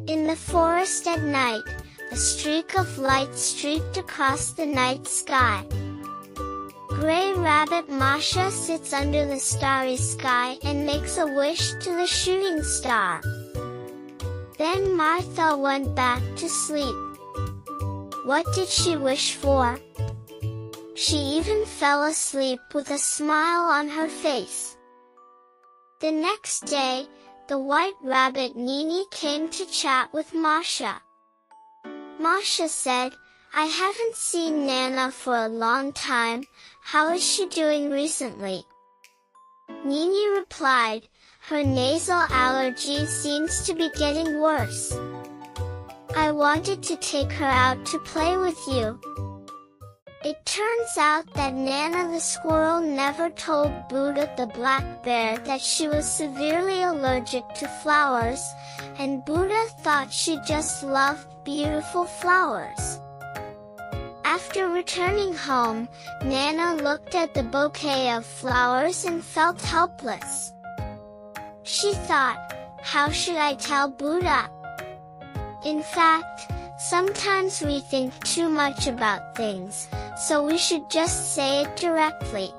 In the forest at night, a streak of light streaked across the night sky. Gray Rabbit Masha sits under the starry sky and makes a wish to the shooting star. Then Martha went back to sleep. What did she wish for? She even fell asleep with a smile on her face. The next day, the white rabbit Nini came to chat with Masha. Masha said, "I haven't seen Nana for a long time. How is she doing recently?" Nini replied, "Her nasal allergy seems to be getting worse. I wanted to take her out to play with you." It turns out that Nana the squirrel never told Buddha the black bear that she was severely allergic to flowers, and Buddha thought she just loved beautiful flowers. After returning home, Nana looked at the bouquet of flowers and felt helpless. She thought, "How should I tell Buddha?" In fact, sometimes we think too much about things, so we should just say it directly.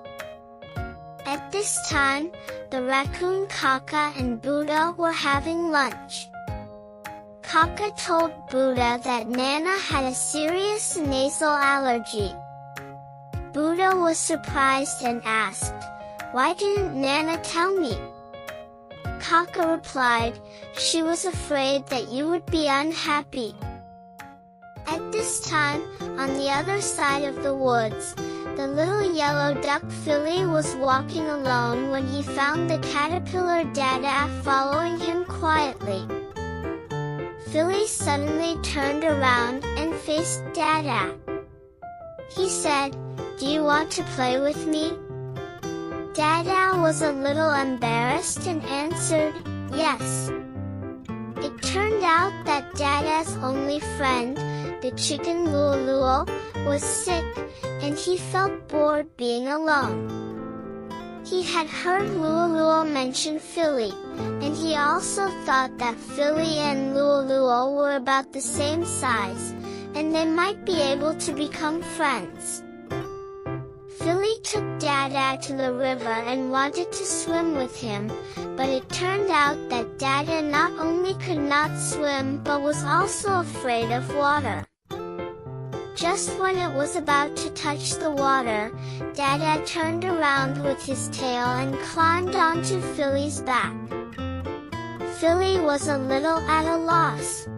At this time, the raccoon Kaka and Buddha were having lunch. Kaka told Buddha that Nana had a serious nasal allergy. Buddha was surprised and asked, "Why didn't Nana tell me?" Kaka replied, "She was afraid that you would be unhappy." At this time, on the other side of the woods, the little yellow duck Fili was walking alone when he found the caterpillar Dada following him quietly. Fili suddenly turned around and faced Dada. He said, "Do you want to play with me?" Dada was a little embarrassed and answered, "Yes." It turned out that Dada's only friend, the chicken Luluo, was sick, and he felt bored being alone. He had heard Luluo mention Fili, and he also thought that Fili and Luluo were about the same size, and they might be able to become friends. Fili took Dada to the river and wanted to swim with him, but it turned out that Dada not only could not swim but was also afraid of water. Just when it was about to touch the water, Dada turned around with his tail and climbed onto Fili's back. Fili was a little at a loss.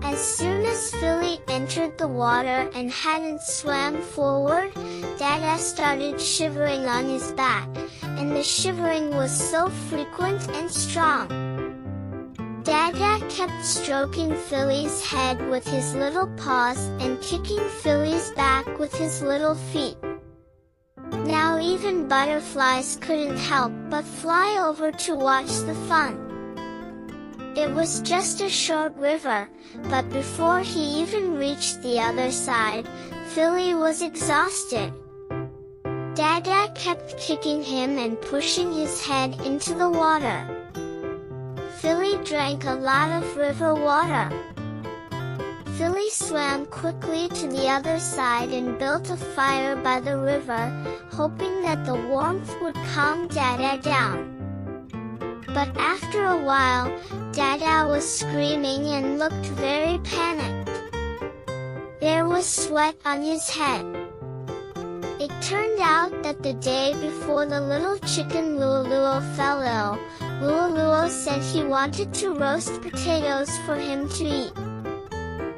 As soon as Fili entered the water and hadn't swam forward, Dada started shivering on his back, and the shivering was so frequent and strong. Dada kept stroking Fili's head with his little paws and kicking Fili's back with his little feet. Now even butterflies couldn't help but fly over to watch the fun. It was just a short river, but before he even reached the other side, Fili was exhausted. Dada kept kicking him and pushing his head into the water. Fili drank a lot of river water. Fili swam quickly to the other side and built a fire by the river, hoping that the warmth would calm Dada down. But after a while, Dada was screaming and looked very panicked. There was sweat on his head. It turned out that the day before the little chicken Luluo fell ill, Luluo said he wanted to roast potatoes for him to eat.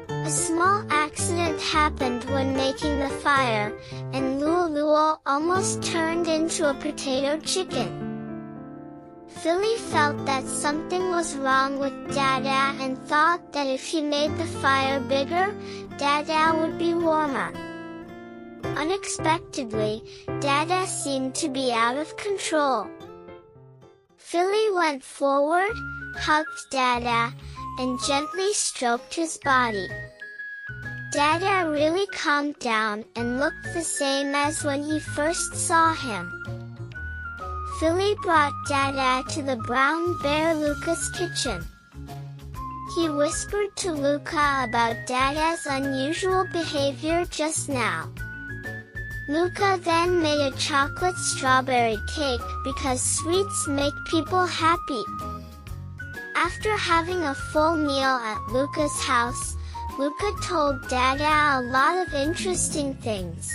A small accident happened when making the fire, and Luluo almost turned into a potato chicken. Fili felt that something was wrong with Dada and thought that if he made the fire bigger, Dada would be warmer. Unexpectedly, Dada seemed to be out of control. Fili went forward, hugged Dada, and gently stroked his body. Dada really calmed down and looked the same as when he first saw him. Fili brought Dada to the brown bear Luca's kitchen. He whispered to Luca about Dada's unusual behavior just now. Luca then made a chocolate strawberry cake because sweets make people happy. After having a full meal at Luca's house, Luca told Dada a lot of interesting things.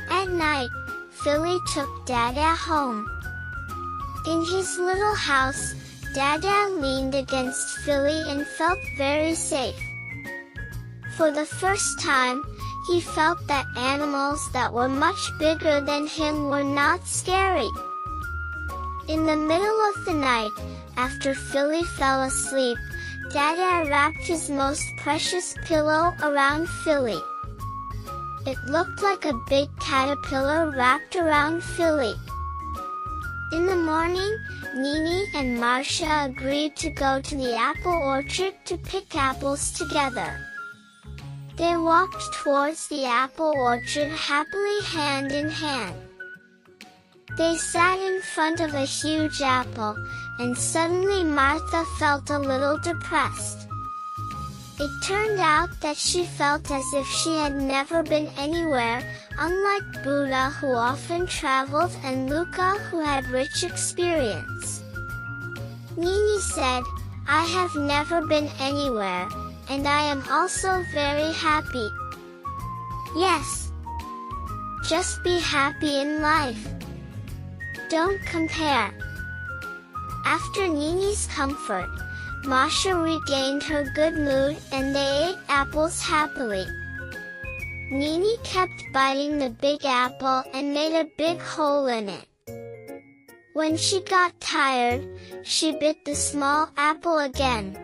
At night, Fili took Dada home. In his little house, Dada leaned against Fili and felt very safe. For the first time, he felt that animals that were much bigger than him were not scary. In the middle of the night, after Fili fell asleep, Dada wrapped his most precious pillow around Fili. It looked like a big caterpillar wrapped around Fili. In the morning, Nini and Masha agreed to go to the apple orchard to pick apples together. They walked towards the apple orchard happily hand in hand. They sat in front of a huge apple, and suddenly Martha felt a little depressed. It turned out that she felt as if she had never been anywhere, unlike Buddha who often traveled and Luca who had rich experience. Nini said, "I have never been anywhere, and I am also very happy." Yes. Just be happy in life. Don't compare. After Nini's comfort, Masha regained her good mood and they ate apples happily. Nini kept biting the big apple and made a big hole in it. When she got tired, she bit the small apple again.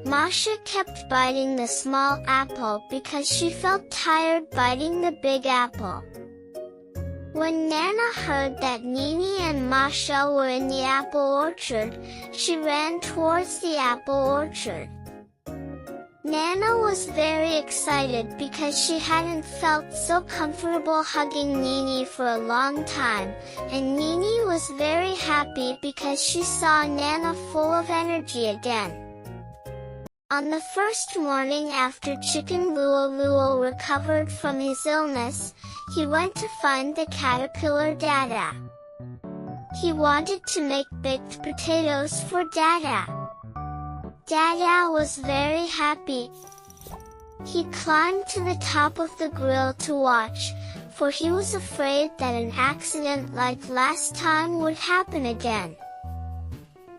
Masha kept biting the small apple because she felt tired biting the big apple. When Nana heard that Nini and Masha were in the apple orchard, she ran towards the apple orchard. Nana was very excited because she hadn't felt so comfortable hugging Nini for a long time, and Nini was very happy because she saw Nana full of energy again. On the first morning after Chicken Luo recovered from his illness, he went to find the caterpillar Dada. He wanted to make baked potatoes for Dada. Dada was very happy. He climbed to the top of the grill to watch, for he was afraid that an accident like last time would happen again.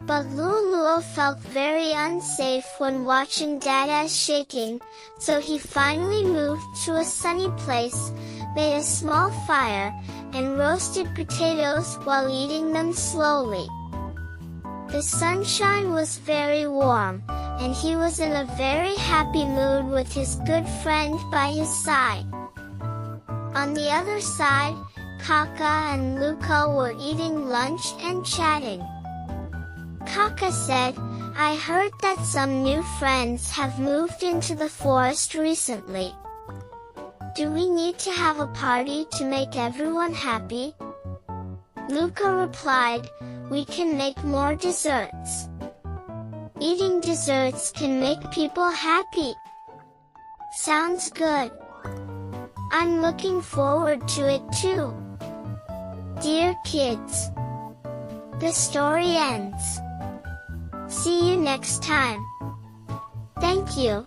But Luo felt very unsafe when watching Dada's shaking, so he finally moved to a sunny place, made a small fire, and roasted potatoes while eating them slowly. The sunshine was very warm, and he was in a very happy mood with his good friend by his side. On the other side, Kaka and Luca were eating lunch and chatting. Kaka said, "I heard that some new friends have moved into the forest recently. Do we need to have a party to make everyone happy?" Luca replied, "We can make more desserts. Eating desserts can make people happy." Sounds good. I'm looking forward to it too. Dear kids, the story ends. See you next time. Thank you.